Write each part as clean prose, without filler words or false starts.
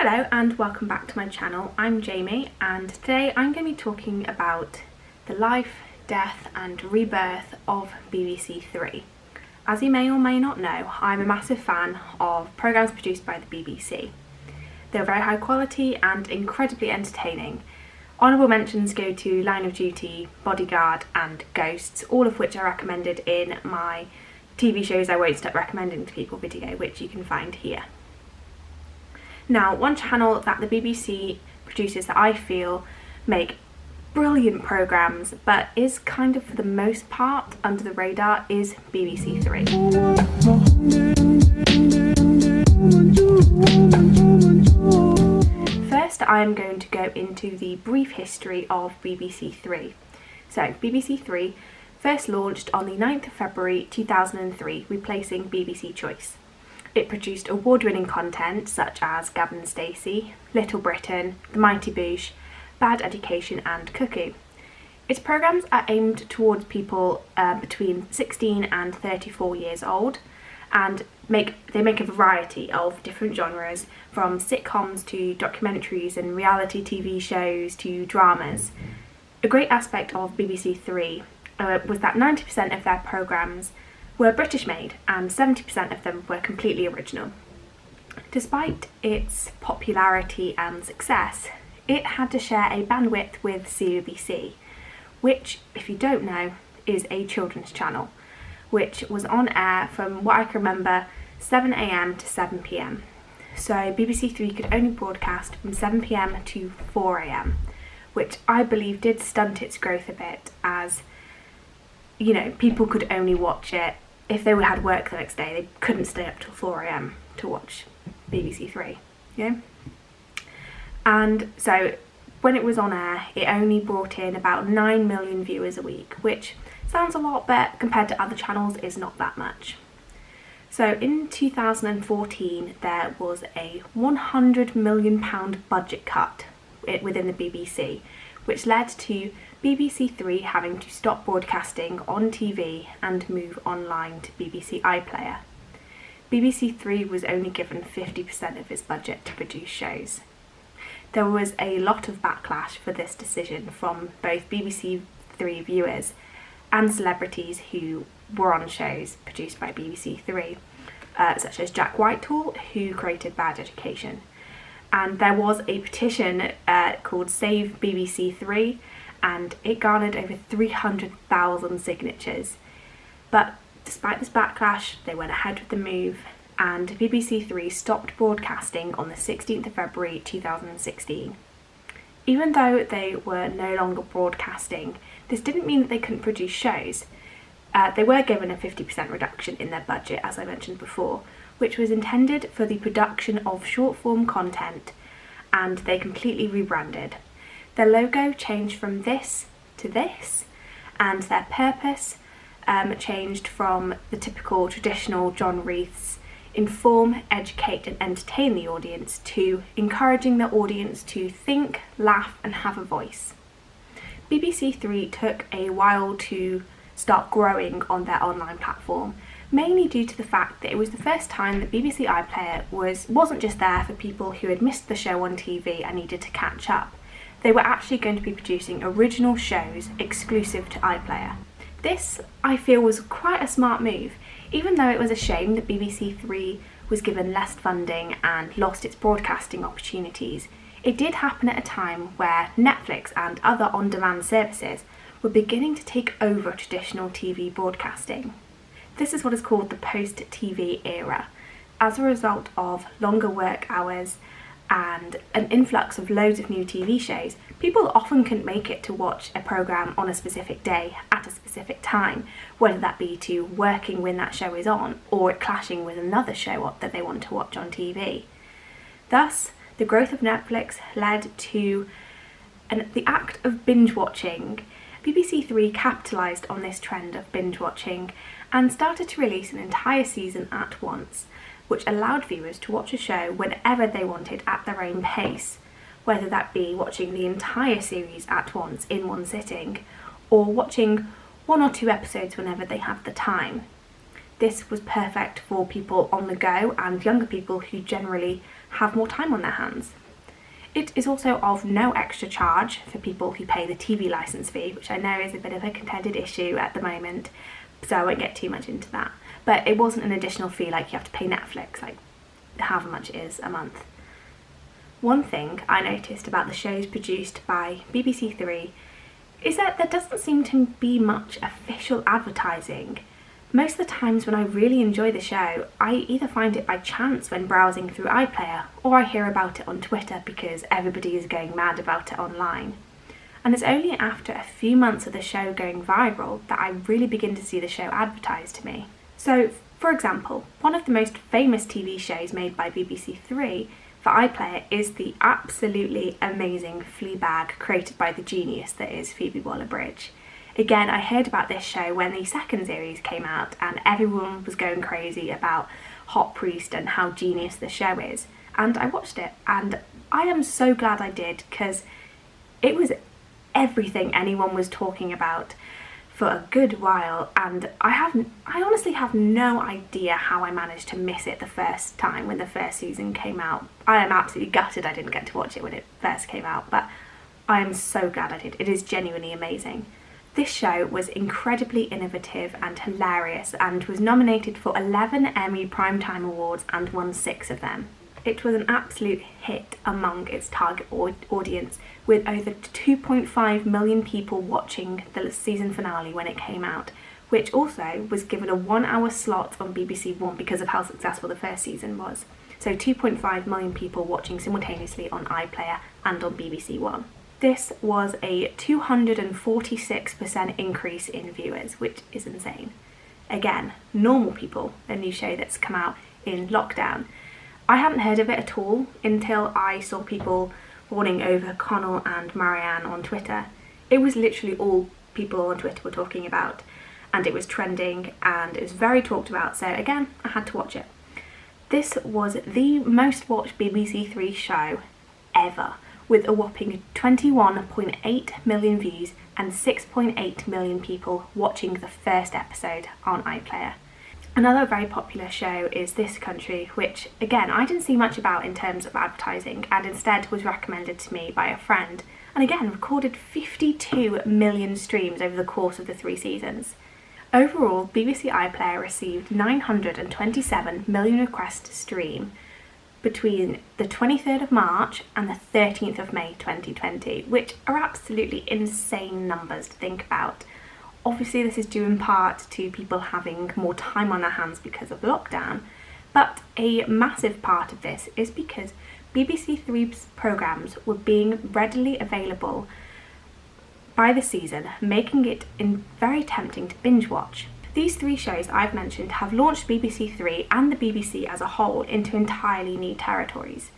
Hello and welcome back to my channel. I'm Jamie and today I'm going to be talking about the life, death and rebirth of BBC Three. As you may or may not know, I'm a massive fan of programmes produced by the BBC. They're very high quality and incredibly entertaining. Honourable mentions go to Line of Duty, Bodyguard and Ghosts, all of which are recommended in my TV shows I won't stop recommending to people video, which you can find here. Now, one channel that the BBC produces that I feel make brilliant programmes but is kind of for the most part under the radar is BBC Three. First, I am going to go into the brief history of BBC Three. So, BBC Three first launched on the 9th of February 2003, replacing BBC Choice. It produced award-winning content such as Gavin and Stacey, Little Britain, The Mighty Boosh, Bad Education and Cuckoo. Its programmes are aimed towards people between 16 and 34 years old, and they make a variety of different genres, from sitcoms to documentaries and reality TV shows to dramas. A great aspect of BBC Three was that 90% of their programmes were British made and 70% of them were completely original. Despite its popularity and success, it had to share a bandwidth with CBBC, which, if you don't know, is a children's channel, which was on air from what I can remember 7 AM to 7 PM. So BBC Three could only broadcast from 7 PM to 4 AM, which I believe did stunt its growth a bit, as you know, people could only watch it if they had work the next day. They couldn't stay up till 4 AM to watch BBC Three, yeah? And so when it was on air, it only brought in about 9 million viewers a week, which sounds a lot, but compared to other channels is not that much. So in 2014, there was a £100 million budget cut within the BBC, which led to BBC Three having to stop broadcasting on TV and move online to BBC iPlayer. BBC Three was only given 50% of its budget to produce shows. There was a lot of backlash for this decision from both BBC Three viewers and celebrities who were on shows produced by BBC Three, such as Jack Whitehall, who created Bad Education. And there was a petition called Save BBC Three, and it garnered over 300,000 signatures. But despite this backlash, they went ahead with the move, and BBC Three stopped broadcasting on the 16th of February 2016. Even though they were no longer broadcasting, this didn't mean that they couldn't produce shows. They were given a 50% reduction in their budget, as I mentioned before, which was intended for the production of short-form content, and they completely rebranded. Their logo changed from this to this, and their purpose changed from the typical traditional John Reith's inform, educate and entertain the audience to encouraging the audience to think, laugh and have a voice. BBC Three took a while to start growing on their online platform, mainly due to the fact that it was the first time that BBC iPlayer wasn't just there for people who had missed the show on TV and needed to catch up. They were actually going to be producing original shows exclusive to iPlayer. This, I feel, was quite a smart move. Even though it was a shame that BBC Three was given less funding and lost its broadcasting opportunities, it did happen at a time where Netflix and other on-demand services were beginning to take over traditional TV broadcasting. This is what is called the post-TV era. As a result of longer work hours and an influx of loads of new TV shows, people often couldn't make it to watch a programme on a specific day at a specific time, whether that be to working when that show is on or it clashing with another show that they want to watch on TV. Thus, the growth of Netflix led to the act of binge watching. BBC Three capitalised on this trend of binge watching and started to release an entire season at once, which allowed viewers to watch a show whenever they wanted at their own pace, whether that be watching the entire series at once in one sitting, or watching 1 or 2 episodes whenever they have the time. This was perfect for people on the go and younger people who generally have more time on their hands. It is also of no extra charge for people who pay the TV licence fee, which I know is a bit of a contended issue at the moment, so I won't get too much into that. But it wasn't an additional fee like you have to pay Netflix, like however much it is a month. One thing I noticed about the shows produced by BBC Three is that there doesn't seem to be much official advertising. Most of the times when I really enjoy the show, I either find it by chance when browsing through iPlayer, or I hear about it on Twitter because everybody is going mad about it online. And it's only after a few months of the show going viral that I really begin to see the show advertised to me. So, for example, one of the most famous TV shows made by BBC Three for iPlayer is the absolutely amazing Fleabag created by the genius that is Phoebe Waller-Bridge. Again, I heard about this show when the second series came out and everyone was going crazy about Hot Priest and how genius the show is. And I watched it and I am so glad I did, because it was everything anyone was talking about for a good while, and I honestly have no idea how I managed to miss it the first time when the first season came out. I am absolutely gutted I didn't get to watch it when it first came out, but I am so glad I did. It is genuinely amazing. This show was incredibly innovative and hilarious and was nominated for 11 Emmy Primetime Awards and won 6 of them. It was an absolute hit among its target audience, with over 2.5 million people watching the season finale when it came out, which also was given a 1-hour slot on BBC One because of how successful the first season was. So 2.5 million people watching simultaneously on iPlayer and on BBC One. This was a 246% increase in viewers, which is insane. Again, Normal People, a new show that's come out in lockdown. I hadn't heard of it at all until I saw people fawning over Connell and Marianne on Twitter. It was literally all people on Twitter were talking about, and it was trending and it was very talked about, so again, I had to watch it. This was the most watched BBC Three show ever, with a whopping 21.8 million views and 6.8 million people watching the first episode on iPlayer. Another very popular show is This Country, which again I didn't see much about in terms of advertising and instead was recommended to me by a friend, and again recorded 52 million streams over the course of the 3 seasons. Overall, BBC iPlayer received 927 million requests to stream between the 23rd of March and the 13th of May 2020, which are absolutely insane numbers to think about. Obviously this is due in part to people having more time on their hands because of lockdown, but a massive part of this is because BBC Three's programmes were being readily available by the season, making it very tempting to binge watch. These 3 shows I've mentioned have launched BBC Three and the BBC as a whole into entirely new territories.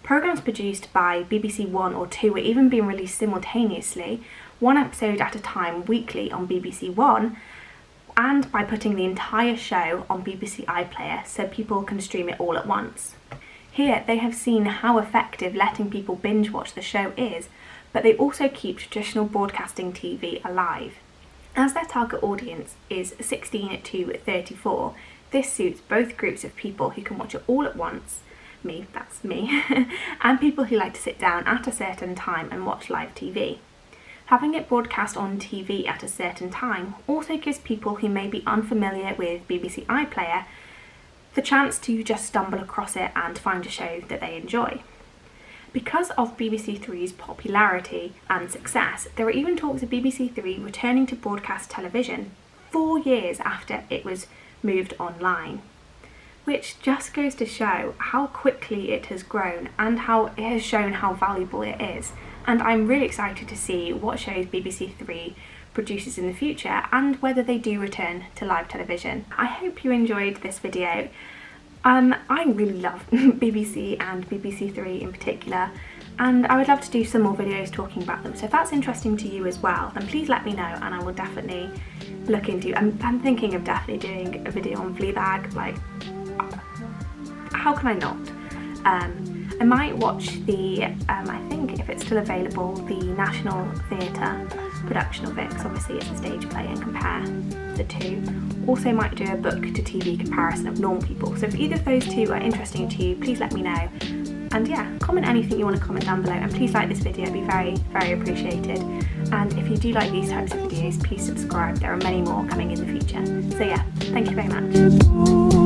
Programmes produced by BBC One or Two were even being released simultaneously, 1 episode at a time weekly on BBC One, and by putting the entire show on BBC iPlayer so people can stream it all at once. Here they have seen how effective letting people binge watch the show is, but they also keep traditional broadcasting TV alive. As their target audience is 16 to 34, this suits both groups of people who can watch it all at once, that's me, and people who like to sit down at a certain time and watch live TV. Having it broadcast on TV at a certain time also gives people who may be unfamiliar with BBC iPlayer the chance to just stumble across it and find a show that they enjoy. Because of BBC Three's popularity and success, there are even talks of BBC Three returning to broadcast television 4 years after it was moved online, which just goes to show how quickly it has grown and how it has shown how valuable it is. And I'm really excited to see what shows BBC Three produces in the future and whether they do return to live television. I hope you enjoyed this video. I really love BBC and BBC Three in particular, and I would love to do some more videos talking about them, so if that's interesting to you as well then please let me know and I will definitely look into. I'm thinking of definitely doing a video on Fleabag, like how can I not? I might watch the, I think if it's still available, the National Theatre production of it, because obviously it's a stage play, and compare the 2. Also might do a book to TV comparison of Normal People, so if either of those 2 are interesting to you, please let me know. And yeah, comment anything you want to comment down below, and please like this video, it'd be very, very appreciated. And if you do like these types of videos, please subscribe. There are many more coming in the future. So yeah, thank you very much.